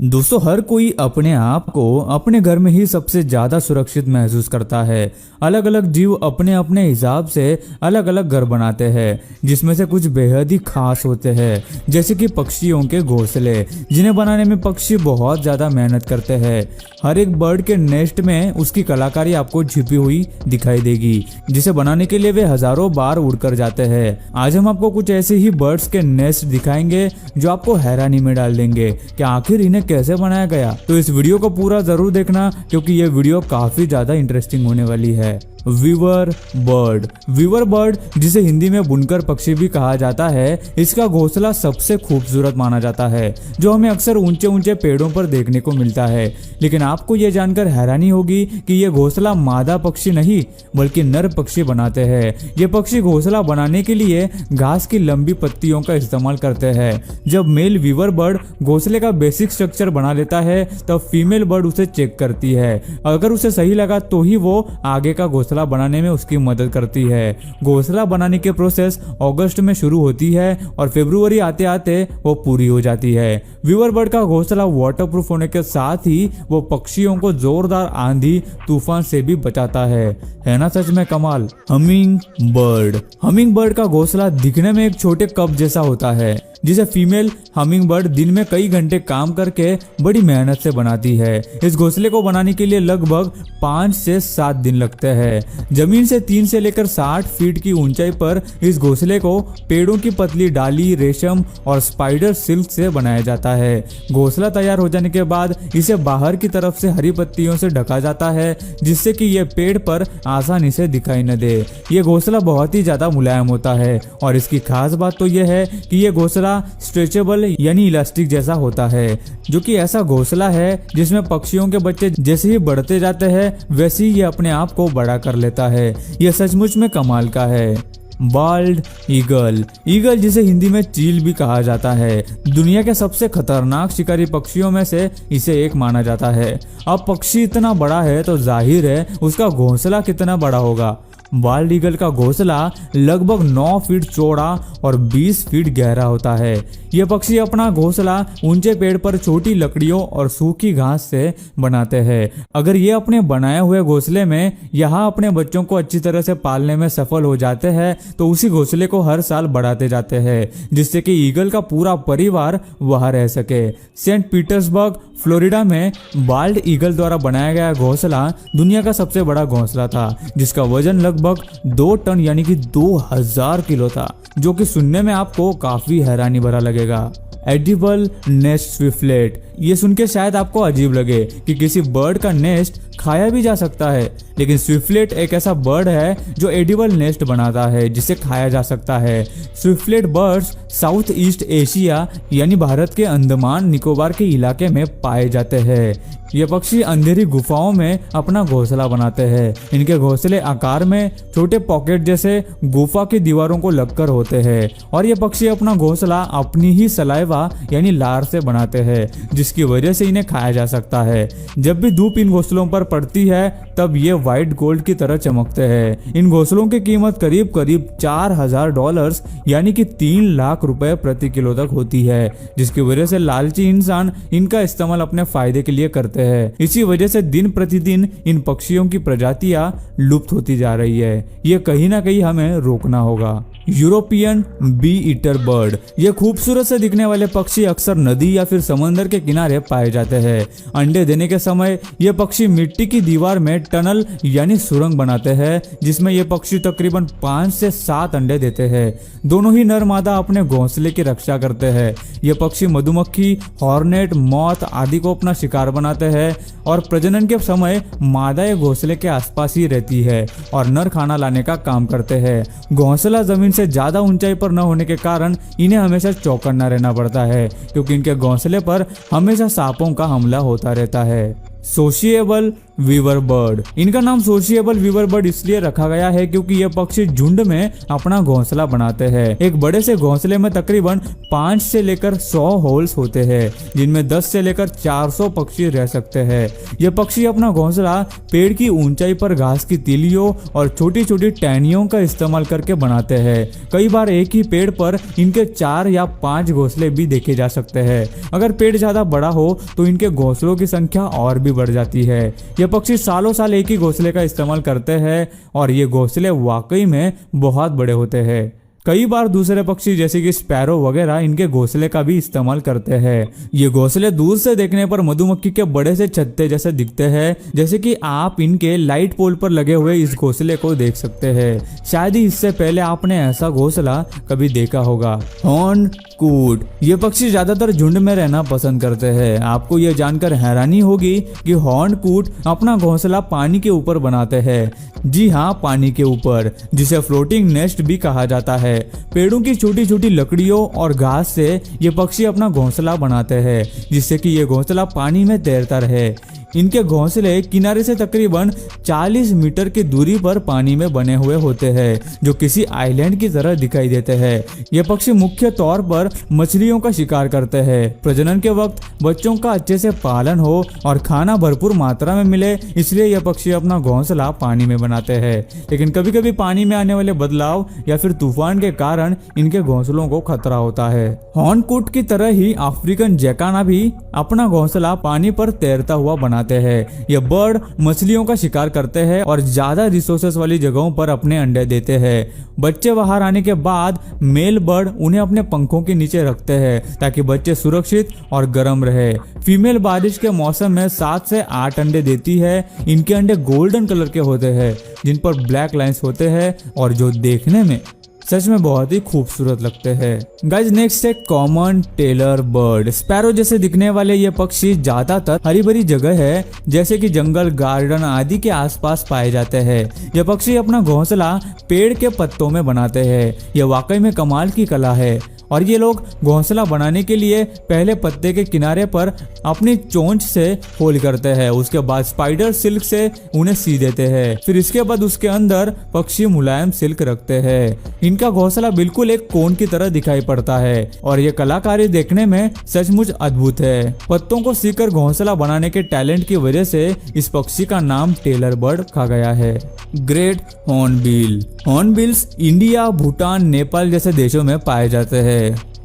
दोस्तों, हर कोई अपने आप को अपने घर में ही सबसे ज्यादा सुरक्षित महसूस करता है। अलग अलग जीव अपने अपने हिसाब से अलग अलग घर बनाते हैं, जिसमें से कुछ बेहद ही खास होते हैं, जैसे कि पक्षियों के घोंसले, जिन्हें बनाने में पक्षी बहुत ज्यादा मेहनत करते हैं। हर एक बर्ड के नेस्ट में उसकी कलाकारी आपको छिपी हुई दिखाई देगी, जिसे बनाने के लिए वे हजारों बार उड़कर जाते हैं। आज हम आपको कुछ ऐसे ही बर्ड्स के नेस्ट दिखाएंगे जो आपको हैरानी में डाल देंगे कि आखिर इन्हें कैसे बनाया गया। तो इस वीडियो को पूरा जरूर देखना, क्योंकि ये वीडियो काफी ज्यादा इंटरेस्टिंग होने वाली है। Weaver bird. वीवर बर्ड, जिसे हिंदी में बुनकर पक्षी भी कहा जाता है, इसका घोंसला सबसे खूबसूरत माना जाता है, जो हमें अक्सर ऊंचे ऊंचे पेड़ों पर देखने को मिलता है। लेकिन आपको ये जानकर हैरानी होगी कि ये घोंसला मादा पक्षी नहीं बल्कि नर पक्षी बनाते हैं। ये पक्षी घोंसला बनाने के लिए घास की लंबी पत्तियों का इस्तेमाल करते हैं। जब मेल वीवर बर्ड घोंसले का बेसिक स्ट्रक्चर बना लेता है, तब फीमेल बर्ड उसे चेक करती है। अगर उसे सही लगा तो ही वो आगे का घोंसला बनाने में उसकी मदद करती है। घोंसला बनाने की प्रोसेस अगस्त में शुरू होती है और फरवरी आते आते वो पूरी हो जाती है। वीवर बर्ड का घोंसला वाटरप्रूफ होने के साथ ही वो पक्षियों को जोरदार आंधी तूफान से भी बचाता है ना सच में कमाल। Humming bird. हमिंग बर्ड का घोंसला दिखने में एक छोटे कप जैसा होता है, जिसे फीमेल हमिंग बर्ड दिन में कई घंटे काम करके बड़ी मेहनत से बनाती है। इस घोंसले को बनाने के लिए लगभग 5 से 7 दिन लगते हैं। जमीन से 3 से लेकर 60 फीट की ऊंचाई पर इस घोंसले को पेड़ों की पतली डाली, रेशम और स्पाइडर सिल्क से बनाया जाता है। घोंसला तैयार हो जाने के बाद इसे बाहर की तरफ से हरी पत्तियों से ढका जाता है, जिससे कि यह पेड़ पर आसानी से दिखाई न दे। ये घोंसला बहुत ही ज्यादा मुलायम होता है और इसकी खास बात तो यह है कि यह घोंसला स्ट्रेचेबल यानी इलास्टिक जैसा होता है, जो कि ऐसा घोंसला है जिसमें पक्षियों के बच्चे जैसे ही बढ़ते जाते हैं वैसे ही ये अपने आप को बड़ा कर लेता है। यह सचमुच में कमाल का है। Bald eagle. ईगल, जिसे हिंदी में चील भी कहा जाता है, दुनिया के सबसे खतरनाक शिकारी पक्षियों में से इसे एक माना जाता है। अब पक्षी इतना बड़ा है तो जाहिर है उसका घोंसला कितना बड़ा होगा। बाल्ड ईगल का घोंसला लगभग 9 फीट चौड़ा और 20 फीट गहरा होता है। यह पक्षी अपना घोंसला ऊंचे पेड़ पर छोटी लकड़ियों और सूखी घास से बनाते हैं। अगर ये अपने बनाए हुए घोंसले में यहाँ अपने बच्चों को अच्छी तरह से पालने में सफल हो जाते हैं, तो उसी घोंसले को हर साल बढ़ाते जाते हैं, जिससे कि ईगल का पूरा परिवार वहां रह सके। सेंट पीटर्सबर्ग, फ्लोरिडा में बाल्ड ईगल द्वारा बनाया गया घोंसला दुनिया का सबसे बड़ा घोंसला था, जिसका वजन लगभग 2 टन यानी कि 2000 किलो था, जो कि सुनने में आपको काफी हैरानी भरा लगेगा। Edible nest swiftlet. ये सुन के शायद आपको अजीब लगे कि किसी बर्ड का नेस्ट खाया भी जा सकता है, लेकिन स्विफ्टलेट एक ऐसा बर्ड है जो एडिबल नेस्ट बनाता है जिसे खाया जा सकता है। Swiftlet birds south east Asia यानी भारत के अंडमान निकोबार के इलाके में पाए जाते हैं। ये पक्षी अंधेरी गुफाओं में अपना घोंसला बनाते हैं। इनके घोंसले आकार में छोटे पॉकेट जैसे गुफा की दीवारों को लगकर होते हैं और ये पक्षी अपना घोंसला अपनी ही सलाइवा यानी लार से बनाते हैं, जिसकी वजह से इन्हें खाया जा सकता है। जब भी धूप इन घोंसलों पर पड़ती है तब ये व्हाइट गोल्ड की तरह चमकते हैं। इन घोंसलों की कीमत करीब करीब $4000 यानी कि 3 लाख रुपए प्रति किलो तक होती है, जिसकी वजह से लालची इंसान इनका इस्तेमाल अपने फायदे के लिए करते हैं। इसी वजह से दिन प्रतिदिन इन पक्षियों की प्रजातियां लुप्त होती जा रही है। ये कहीं ना कहीं हमें रोकना होगा। European bee eater bird. ये खूबसूरत से दिखने वाले पक्षी अक्सर नदी या फिर समंदर के किनारे पाए जाते हैं। अंडे देने के समय ये पक्षी मिट्टी की दीवार में टनल यानी सुरंग बनाते हैं, जिसमें ये पक्षी तकरीबन 5 से 7 अंडे देते हैं। दोनों ही नर मादा अपने घोंसले की रक्षा करते हैं। ये पक्षी मधुमक्खी, हॉर्नेट, मौत आदि को अपना शिकार बनाते हैं और प्रजनन के समय मादा ये घोंसले के आसपास ही रहती है और नर खाना लाने का काम करते हैं। घोंसला जमीन से ज्यादा ऊंचाई पर न होने के कारण इन्हें हमेशा चौकन्ना रहना पड़ता है, क्योंकि इनके घोंसले पर हमेशा सांपों का हमला होता रहता है। Sociable weaver bird. इनका नाम सोशिएबल वीवर बर्ड इसलिए रखा गया है क्योंकि ये पक्षी झुंड में अपना घोंसला बनाते हैं। एक बड़े से घोंसले में तकरीबन 5 से लेकर 100 होल्स होते हैं, जिनमें 10 से लेकर 400 पक्षी रह सकते हैं। ये पक्षी अपना घोंसला पेड़ की ऊंचाई पर घास की तीलियों और छोटी छोटी टहनियों का इस्तेमाल करके बनाते हैं। कई बार एक ही पेड़ पर इनके 4 या 5 घोंसले भी देखे जा सकते हैं। अगर पेड़ ज्यादा बड़ा हो तो इनके घोंसलों की संख्या और भी बढ़ जाती है। ये पक्षी सालों साल एक ही घोंसले का इस्तेमाल करते हैं और ये घोंसले वाकई में बहुत बड़े होते हैं। कई बार दूसरे पक्षी जैसे कि स्पैरो वगैरह इनके घोंसले का भी इस्तेमाल करते हैं। ये घोंसले दूर से देखने पर मधुमक्खी के बड़े से छत्ते जैसे दिखते हैं, जैसे कि आप इनके लाइट पोल पर लगे हुए इस घोंसले को देख सकते हैं। शायद ही इससे पहले आपने ऐसा घोंसला कभी देखा होगा। हॉर्न कूट। ये पक्षी ज्यादातर झुंड में रहना पसंद करते हैं। आपको ये जानकर हैरानी होगी कि हॉर्न कूट अपना घोंसला पानी के ऊपर बनाते हैं। जी हाँ, पानी के ऊपर, जिसे फ्लोटिंग नेस्ट भी कहा जाता है। पेड़ों की छोटी छोटी लकड़ियों और घास से ये पक्षी अपना घोंसला बनाते हैं, जिससे कि ये घोंसला पानी में तैरता रहे। इनके घोंसले किनारे से तकरीबन 40 मीटर की दूरी पर पानी में बने हुए होते हैं, जो किसी आइलैंड की तरह दिखाई देते हैं। ये पक्षी मुख्य तौर पर मछलियों का शिकार करते हैं। प्रजनन के वक्त बच्चों का अच्छे से पालन हो और खाना भरपूर मात्रा में मिले, इसलिए यह पक्षी अपना घोंसला पानी में बनाते हैं। लेकिन कभी कभी पानी में आने वाले बदलाव या फिर तूफान के कारण इनके घोंसलों को खतरा होता है। हॉर्नकुट की तरह ही अफ्रीकन जैकाना भी अपना घोंसला पानी पर तैरता हुआ बनाते हैं। ये बर्ड मछलियों का शिकार करते हैं और ज्यादा रिसोर्सेस वाली जगहों पर अपने अंडे देते हैं। बच्चे बाहर आने के बाद मेल बर्ड उन्हें अपने पंखों के नीचे रखते हैं ताकि बच्चे सुरक्षित और गर्म रहे। फीमेल बारिश के मौसम में 7 से 8 अंडे देती है। इनके अंडे गोल्डन कलर के होते हैं, जिन पर ब्लैक लाइंस होते हैं और जो देखने में सच में बहुत ही खूबसूरत लगते हैं। गाइज नेक्स्ट है कॉमन टेलर बर्ड। स्पैरो जैसे दिखने वाले ये पक्षी ज्यादातर हरी भरी जगह है जैसे कि जंगल, गार्डन आदि के आसपास पाए जाते हैं। ये पक्षी अपना घोंसला पेड़ के पत्तों में बनाते हैं। यह वाकई में कमाल की कला है। और ये लोग घोंसला बनाने के लिए पहले पत्ते के किनारे पर अपनी चोंच से होल करते हैं, उसके बाद स्पाइडर सिल्क से उन्हें सी देते हैं, फिर इसके बाद उसके अंदर पक्षी मुलायम सिल्क रखते हैं। इनका घोंसला बिल्कुल एक कोन की तरह दिखाई पड़ता है और ये कलाकारी देखने में सचमुच अद्भुत है। पत्तों को सीकर घोंसला बनाने के टैलेंट की वजह से इस पक्षी का नाम टेलर बर्ड रखा गया है। Great hornbill. Hornbills India, Bhutan, Nepal जैसे देशों में पाए जाते हैं।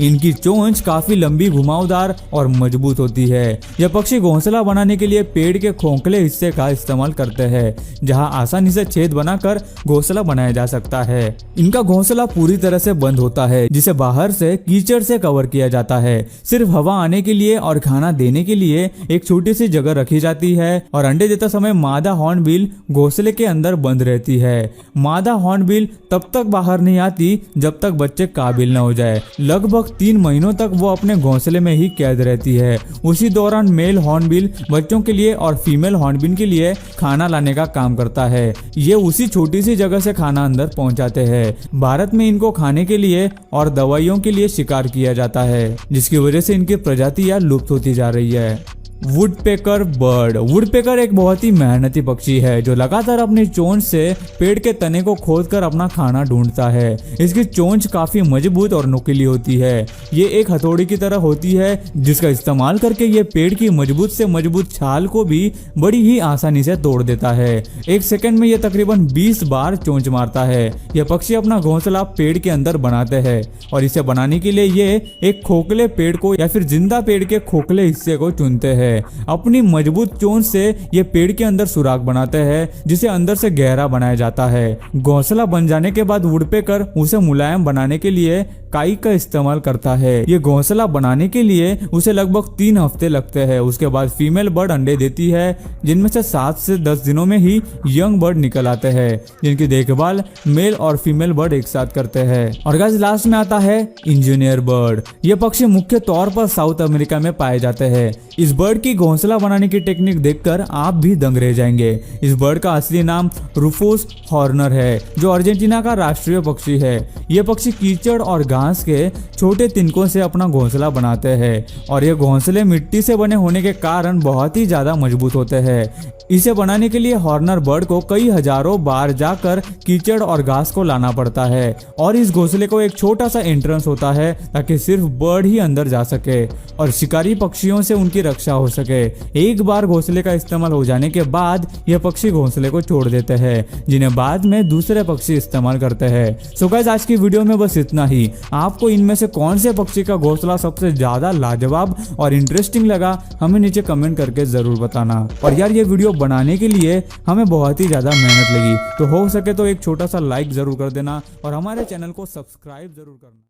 इनकी चोंच काफी लंबी, घुमावदार और मजबूत होती है। यह पक्षी घोंसला बनाने के लिए पेड़ के खोखले हिस्से का इस्तेमाल करते हैं, जहां आसानी से छेद बनाकर घोंसला बनाया जा सकता है। इनका घोंसला पूरी तरह से बंद होता है, जिसे बाहर से कीचड़ से कवर किया जाता है। सिर्फ हवा आने के लिए और खाना देने के लिए एक छोटी सी जगह रखी जाती है और अंडे देते समय मादा हॉर्नबिल घोंसले के अंदर बंद रहती है। मादा हॉर्नबिल तब तक बाहर नहीं आती जब तक बच्चे काबिल न हो जाए। लगभग 3 महीनों तक वो अपने घोंसले में ही कैद रहती है। उसी दौरान मेल हॉर्नबिल बच्चों के लिए और फीमेल हॉर्नबिल के लिए खाना लाने का काम करता है। ये उसी छोटी सी जगह से खाना अंदर पहुंचाते हैं। भारत में इनको खाने के लिए और दवाइयों के लिए शिकार किया जाता है, जिसकी वजह से इनकी प्रजातियां लुप्त होती जा रही है। Woodpecker bird. वुडपेकर एक बहुत ही मेहनती पक्षी है जो लगातार अपनी चोंच से पेड़ के तने को खोदकर अपना खाना ढूंढता है। इसकी चोंच काफी मजबूत और नुकीली होती है। ये एक हथौड़ी की तरह होती है जिसका इस्तेमाल करके ये पेड़ की मजबूत से मजबूत छाल को भी बड़ी ही आसानी से तोड़ देता है। 1 सेकंड में ये तकरीबन 20 बार चोंच मारता है। यह पक्षी अपना घोंसला पेड़ के अंदर बनाते हैं और इसे बनाने के लिए ये एक खोखले पेड़ को या फिर जिंदा पेड़ के खोखले हिस्से को चुनते हैं। अपनी मजबूत चोंच से ये पेड़ के अंदर सुराख बनाते हैं, जिसे अंदर से गहरा बनाया जाता है। घोंसला बन जाने के बाद वुडपेकर उसे मुलायम बनाने के लिए काई का इस्तेमाल करता है। ये घोंसला बनाने के लिए उसे लगभग 3 हफ्ते लगते हैं। उसके बाद फीमेल बर्ड अंडे देती है, जिनमें से 7 से 10 दिनों में ही यंग बर्ड निकल आते हैं, जिनकी देखभाल मेल और फीमेल बर्ड एक साथ करते हैं। और गाइस लास्ट में आता है इंजीनियर बर्ड। ये पक्षी मुख्य तौर पर साउथ अमेरिका में पाए जाते हैं। इस बर्ड की घोंसला बनाने की टेक्निक देखकर आप भी दंग रह जाएंगे। इस बर्ड का असली नाम रूफोस हॉर्नर है, जो अर्जेंटीना का राष्ट्रीय पक्षी है। यह पक्षी कीचड़ और घास के छोटे तिनकों से अपना घोंसला बनाते हैं और ये घोंसले मिट्टी से बने होने के कारण बहुत ही ज्यादा मजबूत होते हैं। इसे बनाने के लिए हॉर्नर बर्ड को कई हजारों बार जाकर कीचड़ और घास को लाना पड़ता है और इस घोंसले को एक छोटा सा एंट्रेंस होता है ताकि सिर्फ बर्ड ही अंदर जा सके और शिकारी पक्षियों से उनकी रक्षा हो सके। एक बार घोंसले का इस्तेमाल हो जाने के बाद यह पक्षी घोंसले को छोड़ देते हैं, जिन्हें बाद में दूसरे पक्षी इस्तेमाल करते हैं। सो गाइस, आज की वीडियो में बस इतना ही। आपको इनमें से कौन से पक्षी का घोंसला सबसे ज्यादा लाजवाब और इंटरेस्टिंग लगा, हमें नीचे कमेंट करके जरूर बताना। और यार, ये वीडियो बनाने के लिए हमें बहुत ही ज्यादा मेहनत लगी, तो हो सके तो एक छोटा सा लाइक जरूर कर देना और हमारे चैनल को सब्सक्राइब जरूर करना।